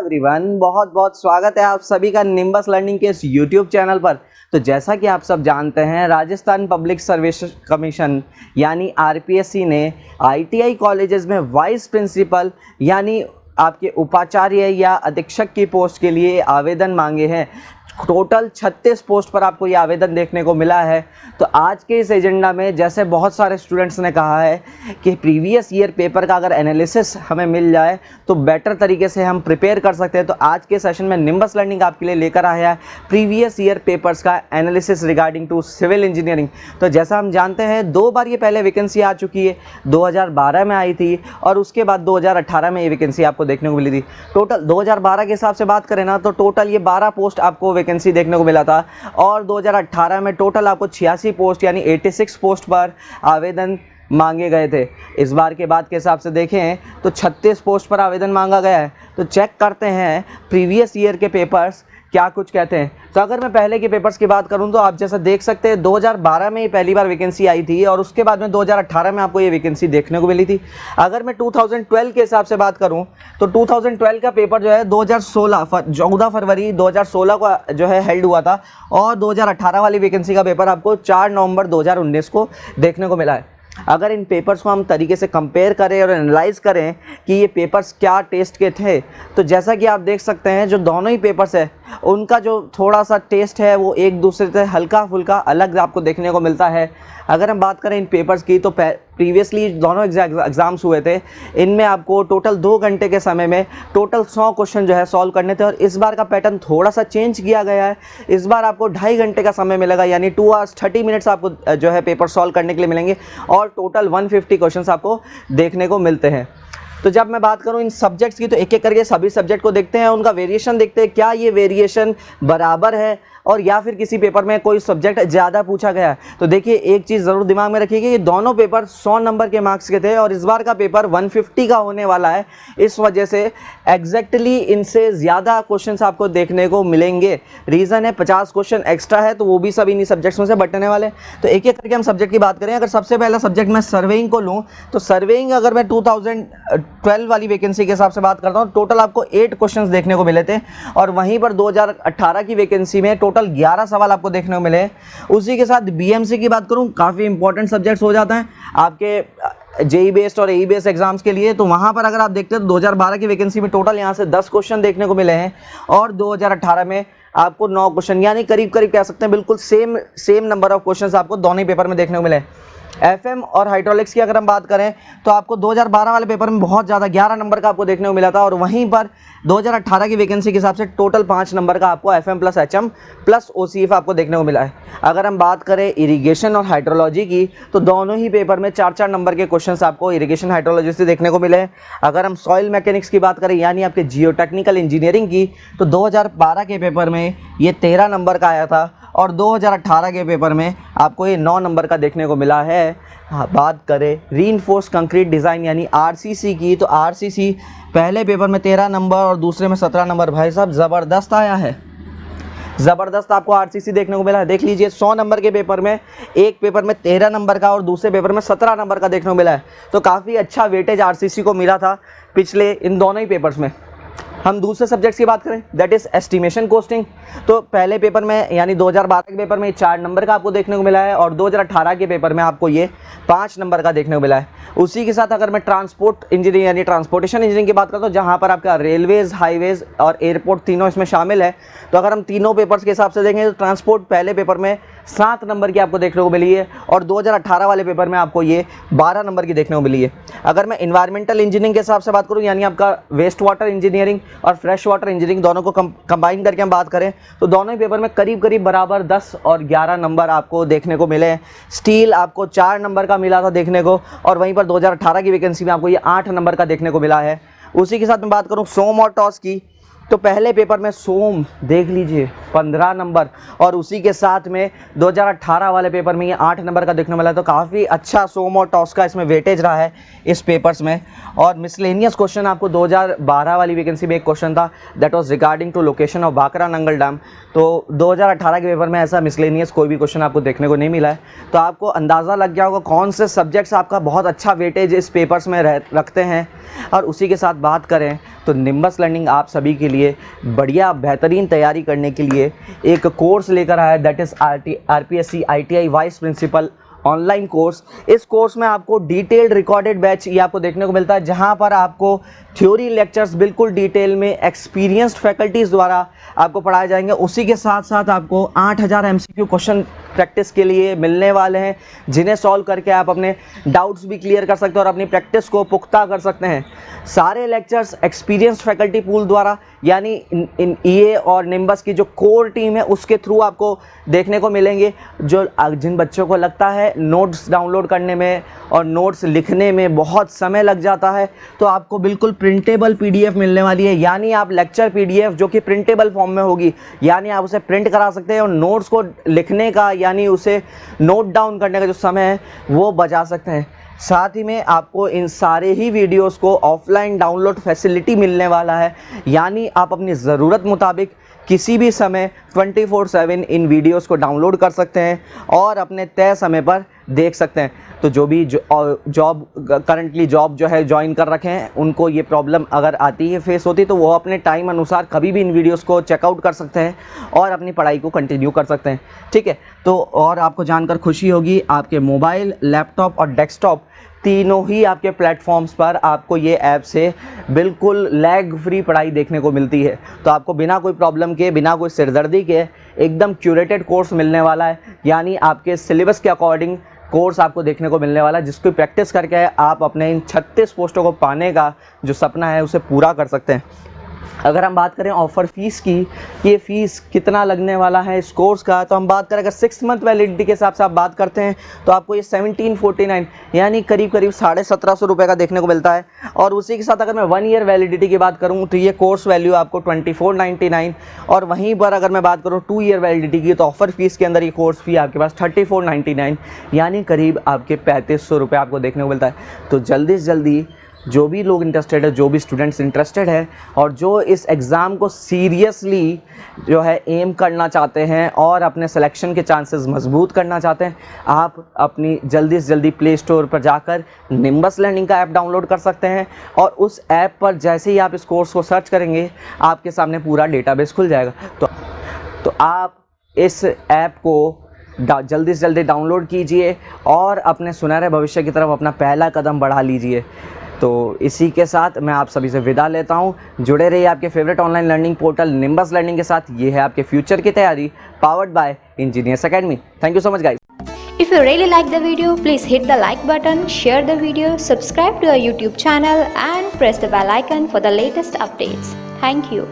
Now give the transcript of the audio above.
Everyone, बहुत बहुत स्वागत है आप सभी का निम्बस लर्निंग के इस यूट्यूब चैनल पर। तो जैसा कि आप सब जानते हैं, राजस्थान पब्लिक सर्विस कमीशन यानी आरपीएससी ने आईटीआई कॉलेजेस में वाइस प्रिंसिपल यानी आपके उपाचार्य या अधीक्षक की पोस्ट के लिए आवेदन मांगे हैं। टोटल 36 पोस्ट पर आपको ये आवेदन देखने को मिला है। तो आज के इस एजेंडा में जैसे बहुत सारे स्टूडेंट्स ने कहा है कि प्रीवियस ईयर पेपर का अगर एनालिसिस हमें मिल जाए तो बेटर तरीके से हम प्रिपेयर कर सकते हैं। तो आज के सेशन में निम्बस लर्निंग आपके लिए लेकर आया है प्रीवियस ईयर पेपर्स का analysis regarding to civil engineering. तो जैसा हम जानते हैं 2 बार ये पहले वैकेंसी आ चुकी है, 2012 में आई थी और उसके बाद 2018 में ये वैकेंसी आपको देखने को मिली थी। टोटल 2012 के हिसाब से बात करें ना तो टोटल ये 12 पोस्ट आपको वैकेंसी देखने को मिला था और 2018 में टोटल आपको 86 पोस्ट यानी 86 पोस्ट पर आवेदन मांगे गए थे। इस बार के बाद के हिसाब से देखें तो 36 पोस्ट पर आवेदन मांगा गया है। तो चेक करते हैं प्रीवियस ईयर के पेपर्स क्या कुछ कहते हैं। तो अगर मैं पहले के पेपर्स की बात करूं तो आप जैसा देख सकते हैं 2012 में ही पहली बार वैकेंसी आई थी और उसके बाद में 2018 में आपको ये वैकेंसी देखने को मिली थी। अगर मैं 2012 के हिसाब से बात करूं तो 2012 का पेपर जो है 14 फरवरी 2016 को जो है हेल्ड हुआ था और 2018 वाली वैकेंसी का पेपर आपको 4 नवंबर 2019 को देखने को मिला है। अगर इन पेपर्स को हम तरीके से कंपेयर करें और एनालाइज करें कि ये पेपर्स क्या टेस्ट के थे, तो जैसा कि आप देख सकते हैं जो दोनों ही पेपर्स है उनका जो थोड़ा सा टेस्ट है वो एक दूसरे से हल्का फुल्का अलग आपको देखने को मिलता है। अगर हम बात करें इन पेपर्स की तो प्रीवियसली दोनों एग्ज़ाम्स हुए थे, इनमें आपको टोटल 2 घंटे के समय में टोटल 100 क्वेश्चन जो है सॉल्व करने थे और इस बार का पैटर्न थोड़ा सा चेंज किया गया है। इस बार आपको 2.5 घंटे का समय मिलेगा यानी 2 hours 30 minutes आपको जो है पेपर सॉल्व करने के लिए मिलेंगे और टोटल 150 क्वेश्चन आपको देखने को मिलते हैं। तो जब मैं बात करूं इन सब्जेक्ट्स की तो एक एक करके सभी सब्जेक्ट को देखते हैं, उनका वेरिएशन देखते हैं, क्या ये वेरिएशन बराबर है और या फिर किसी पेपर में कोई सब्जेक्ट ज़्यादा पूछा गया है। तो देखिए एक चीज़ ज़रूर दिमाग में रखिए कि ये दोनों पेपर 100 नंबर के मार्क्स के थे और इस बार का पेपर 150 का होने वाला है। इस वजह से एग्जैक्टली इनसे ज़्यादा क्वेश्चंस आपको देखने को मिलेंगे। रीज़न है 50 क्वेश्चन एक्स्ट्रा है तो वो भी सभी इन्हीं सब्जेक्ट्स में से बटने वाले। तो एक एक करके हम सब्जेक्ट की बात करें। अगर सबसे पहला सब्जेक्ट मैं सर्वेइंग को लूँ तो सर्वेइंग अगर मैं 2012 वाली वैकेंसी के हिसाब से बात करता हूँ टोटल आपको 8 क्वेश्चन देखने को मिले थे और वहीं पर 2018 की वैकेंसी में टोटल 11 सवाल आपको देखने को मिले। उसी के साथ बीएमसी की बात करूं, काफ़ी इंपॉर्टेंट सब्जेक्ट्स हो जाता है आपके जेई बेस्ड और एई बेस्ड एग्जाम्स के लिए। तो वहां पर अगर आप देखते हैं तो 2012 की वैकेंसी में टोटल यहां से 10 क्वेश्चन देखने को मिले हैं और 2018 में आपको 9 क्वेश्चन यानी करीब करीब कह सकते हैं बिल्कुल सेम नंबर ऑफ क्वेश्चन आपको दोनों ही पेपर में देखने को मिले। एफएम और हाइड्रोलिक्स की अगर हम बात करें तो आपको 2012 वाले पेपर में बहुत ज़्यादा 11 नंबर का आपको देखने को मिला था और वहीं पर 2018 की वैकेंसी के हिसाब से टोटल 5 नंबर का आपको FM plus HM plus OCF आपको देखने को मिला है। अगर हम बात करें इरिगेशन और हाइड्रोलॉजी की तो दोनों ही पेपर में 4-4 नंबर के क्वेश्चंस आपको इरिगेशन हाइड्रोलॉजी से देखने को मिले हैं। अगर हम सॉइल मैकेनिक्स की बात करें यानी आपके जियोटेक्निकल इंजीनियरिंग की तो 2012 के पेपर में ये 13 नंबर का आया था और 2018 के पेपर में आपको ये 9 नंबर का देखने को मिला है। हाँ, बात करें रीइंफोर्स्ड कंक्रीट डिज़ाइन यानी आरसीसी की तो आरसीसी पहले पेपर में 13 नंबर और दूसरे में 17 नंबर। भाई साहब ज़बरदस्त आया है, ज़बरदस्त आपको आरसीसी देखने को मिला है। देख लीजिए 100 नंबर के पेपर में एक पेपर में 13 नंबर का और दूसरे पेपर में 17 नंबर का देखने को मिला है। तो काफ़ी अच्छा वेटेज आरसीसी को मिला था पिछले इन दोनों ही पेपर्स में। हम दूसरे सब्जेक्ट्स की बात करें दैट इज़ एस्टिमेशन कोस्टिंग तो पहले पेपर में यानी 2012 के पेपर में 4 नंबर का आपको देखने को मिला है और 2018 के पेपर में आपको ये 5 नंबर का देखने को मिला है। उसी के साथ अगर मैं ट्रांसपोर्ट इंजीनियरिंग यानी ट्रांसपोर्टेशन इंजीनियरिंग की बात करता हूँ जहाँ पर आपका रेलवेज़, हाईवेज़ और एयरपोर्ट तीनों इसमें शामिल है। तो अगर हम तीनों पेपर्स के हिसाब से देखें तो ट्रांसपोर्ट पहले पेपर में 7 नंबर की आपको देखने को मिली है और 2018 वाले पेपर में आपको ये 12 नंबर की देखने को मिली है। अगर मैं इन्वायरमेंटल इंजीनियरिंग के हिसाब से बात करूँ यानी आपका वेस्ट वाटर इंजीनियरिंग और फ्रेश वाटर इंजीनियरिंग दोनों को कंबाइन करके हम बात करें तो दोनों ही पेपर में करीब करीब बराबर 10 और 11 नंबर आपको देखने को मिले। स्टील आपको 4 नंबर का मिला था देखने को और वहीं पर 2018 की वैकेंसी में आपको ये 8 नंबर का देखने को मिला है। उसी के साथ मैं बात करूँ सोम और टॉस की तो पहले पेपर में सोम देख लीजिए 15 नंबर और उसी के साथ में 2018 वाले पेपर में ये 8 नंबर का देखने मिला। तो काफ़ी अच्छा सोम और टॉस का इसमें वेटेज रहा है इस पेपर्स में। और मिसलेनियस क्वेश्चन आपको 2012 वाली वैकेंसी में एक क्वेश्चन था that was regarding to location of Bhakra Nangal dam. तो 2018 के पेपर में ऐसा मिसलेनियस कोई भी क्वेश्चन आपको देखने को नहीं मिला है। तो आपको अंदाज़ा लग गया होगा कौन से सब्जेक्ट्स आपका बहुत अच्छा वेटेज इस पेपर्स में रखते हैं। और उसी के साथ बात करें तो निम्बस लर्निंग आप सभी के लिए बढ़िया बेहतरीन तैयारी करने के लिए एक कोर्स लेकर आया है, that is RPSC ITI vice principal online course. इस कोर्स में आपको डिटेल्ड रिकॉर्डेड बैच ये आपको देखने को मिलता है, जहां पर आपको थ्योरी लेक्चर्स बिल्कुल डिटेल में एक्सपीरियंस्ड फैकल्टीज़ द्वारा आपको पढ़ाए जाएंगे। उसी के साथ साथ आपको 8000 MCQ क्वेश्चन प्रैक्टिस के लिए मिलने वाले हैं, जिन्हें सॉल्व करके आप अपने डाउट्स भी क्लियर कर सकते हैं और अपनी प्रैक्टिस को पुख्ता कर सकते हैं। सारे लेक्चर्स एक्सपीरियंस्ड फैकल्टी पूल द्वारा, यानी इन EA और निम्बस की जो कोर टीम है उसके थ्रू आपको देखने को मिलेंगे। जिन बच्चों को लगता है नोट्स डाउनलोड करने में और नोट्स लिखने में बहुत समय लग जाता है, तो आपको बिल्कुल प्रिंटेबल PDF मिलने वाली है, यानी आप लेक्चर PDF जो कि प्रिंटेबल फॉर्म में होगी, यानी आप उसे प्रिंट करा सकते हैं और नोट्स को लिखने का यानी उसे नोट डाउन करने का जो समय है वो बचा सकते हैं। साथ ही में आपको इन सारे ही वीडियोस को ऑफलाइन डाउनलोड फैसिलिटी मिलने वाला है, यानी आप अपनी ज़रूरत मुताबिक किसी भी समय 24/7 इन वीडियोस को डाउनलोड कर सकते हैं और अपने तय समय पर देख सकते हैं। तो जो भी करंटली जॉब जो है ज्वाइन कर रखे हैं, उनको ये प्रॉब्लम अगर आती है फेस होती है, तो वो अपने टाइम अनुसार कभी भी इन वीडियोस को चेकआउट कर सकते हैं और अपनी पढ़ाई को कंटिन्यू कर सकते हैं। ठीक है, तो और आपको जानकर खुशी होगी, आपके मोबाइल, लैपटॉप और डेस्कटॉप तीनों ही आपके प्लेटफॉर्म्स पर आपको ये ऐप से बिल्कुल लैग फ्री पढ़ाई देखने को मिलती है। तो आपको बिना कोई प्रॉब्लम के, बिना कोई सिरदर्दी के एकदम क्यूरेटेड कोर्स मिलने वाला है, यानी आपके सिलेबस के अकॉर्डिंग कोर्स आपको देखने को मिलने वाला है, जिसको प्रैक्टिस करके आप अपने इन 36 पोस्टों को पाने का जो सपना है उसे पूरा कर सकते हैं। अगर हम बात करें ऑफ़र फ़ीस की, ये फ़ीस कितना लगने वाला है इस कोर्स का, तो हम बात करें अगर 6 मंथ वैलिडिटी के हिसाब से आप बात करते हैं तो आपको ये 1749 यानी करीब 1750 रुपये का देखने को मिलता है। और उसी के साथ अगर मैं 1 ईयर वैलिडिटी की बात करूं तो ये कोर्स वैल्यू आपको 2499, और वहीं पर अगर मैं बात करूं 2 ईयर वैलिडिटी की तो ऑफ़र फ़ीस के अंदर ये कोर्स फ़ी आपके पास 3499 यानी करीब आपके 3500 रुपये आपको देखने को मिलता है। तो जल्दी से जल्दी जो भी लोग इंटरेस्टेड है, जो भी स्टूडेंट्स इंटरेस्टेड है और जो इस एग्ज़ाम को सीरियसली जो है एम करना चाहते हैं और अपने सिलेक्शन के चांसेस मजबूत करना चाहते हैं, आप अपनी जल्दी से जल्दी प्ले स्टोर पर जाकर निम्बस लर्निंग का ऐप डाउनलोड कर सकते हैं। और उस ऐप पर जैसे ही आप इस कोर्स को सर्च करेंगे, आपके सामने पूरा डेटाबेस खुल जाएगा। तो आप इस ऐप को जल्दी से जल्दी डाउनलोड कीजिए और अपने सुनहरे भविष्य की तरफ अपना पहला कदम बढ़ा लीजिए। तो इसी के साथ मैं आप सभी से विदा लेता हूँ। जुड़े रहिए आपके favourite online learning portal nimbus learning के साथ। ये है आपके फ्यूचर की तैयारी, powered by engineers academy. Thank you so much guys. If you really like the video, please hit the like button, share the video, subscribe to our YouTube channel and press the bell icon for the latest updates. Thank you.